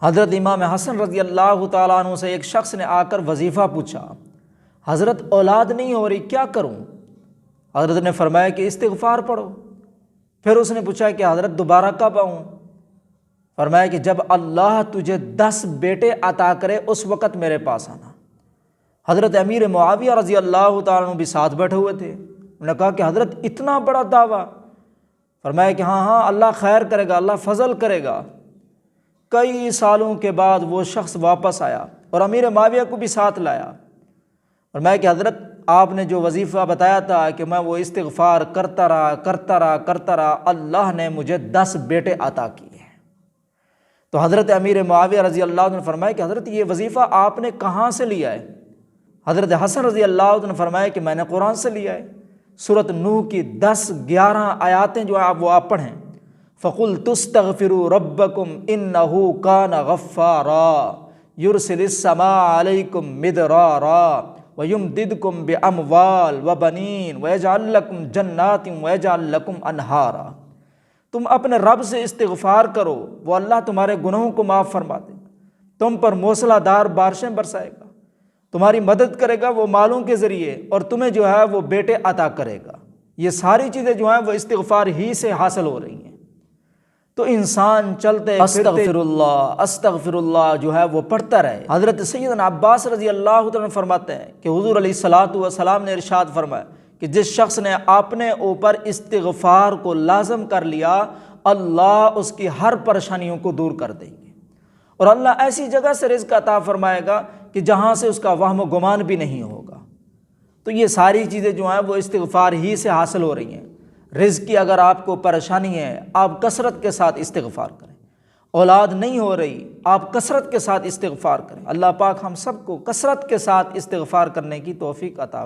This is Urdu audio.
حضرت امام حسن رضی اللہ تعالیٰ عنہ سے ایک شخص نے آ کر وظیفہ پوچھا، حضرت اولاد نہیں ہو رہی، کیا کروں؟ حضرت نے فرمایا کہ استغفار پڑھو۔ پھر اس نے پوچھا کہ حضرت دوبارہ کب آؤں؟ فرمایا کہ جب اللہ تجھے 10 بیٹے عطا کرے اس وقت میرے پاس آنا۔ حضرت امیر معاویہ رضی اللہ تعالیٰ عنہ بھی ساتھ بیٹھے ہوئے تھے۔ انہوں نے کہا کہ حضرت اتنا بڑا دعویٰ؟ فرمایا کہ ہاں اللہ خیر کرے گا، اللہ فضل کرے گا۔ کئی سالوں کے بعد وہ شخص واپس آیا اور امیر معاویہ کو بھی ساتھ لایا۔ فرمایا کہ حضرت آپ نے جو وظیفہ بتایا تھا کہ میں وہ استغفار کرتا رہا، اللہ نے مجھے 10 بیٹے عطا کیے۔ تو حضرت امیر معاویہ رضی اللہ عنہ نے فرمایا کہ حضرت یہ وظیفہ آپ نے کہاں سے لیا ہے؟ حضرت حسن رضی اللہ عنہ نے فرمایا کہ میں نے قرآن سے لیا ہے۔ سورۃ نوح کی 10-11 آیاتیں جو وہ آپ پڑھیں۔ فَقُلْتُ اسْتَغْفِرُوا رَبَّكُمْ إِنَّهُ كَانَ غَفَّارًا يُرْسِلِ السَّمَاءَ عَلَيْكُمْ مِدْرَارًا وَيُمْدِدْكُمْ بِأَمْوَالٍ وَبَنِينَ وَيَجْعَلْ لَكُمْ جَنَّاتٍ وَيَجْعَلْ لَكُمْ أَنْهَارًا۔ تم اپنے رب سے استغفار کرو، وہ اللہ تمہارے گناہوں کو معاف فرما دے گا، تم پر موسلا دار بارشیں برسائے گا، تمہاری مدد کرے گا وہ مالوں کے ذریعے، اور تمہیں جو ہے وہ بیٹے عطا کرے گا۔ یہ ساری چیزیں جو ہیں وہ استغفار ہی سے حاصل ہو رہی ہیں۔ تو انسان چلتے استغفر اللہ جو ہے وہ پڑھتا رہے۔ حضرت سیدنا عباس رضی اللہ عنہ فرماتے ہیں کہ حضور علیہ الصلوۃ والسلام نے ارشاد فرمایا کہ جس شخص نے اپنے اوپر استغفار کو لازم کر لیا، اللہ اس کی ہر پریشانیوں کو دور کر دیں گے، اور اللہ ایسی جگہ سے رزق عطا فرمائے گا کہ جہاں سے اس کا وہم و گمان بھی نہیں ہوگا۔ تو یہ ساری چیزیں جو ہیں وہ استغفار ہی سے حاصل ہو رہی ہیں۔ رزق کی اگر آپ کو پریشانی ہے، آپ کثرت کے ساتھ استغفار کریں۔ اولاد نہیں ہو رہی، آپ کثرت کے ساتھ استغفار کریں۔ اللہ پاک ہم سب کو کثرت کے ساتھ استغفار کرنے کی توفیق عطا فرمائے۔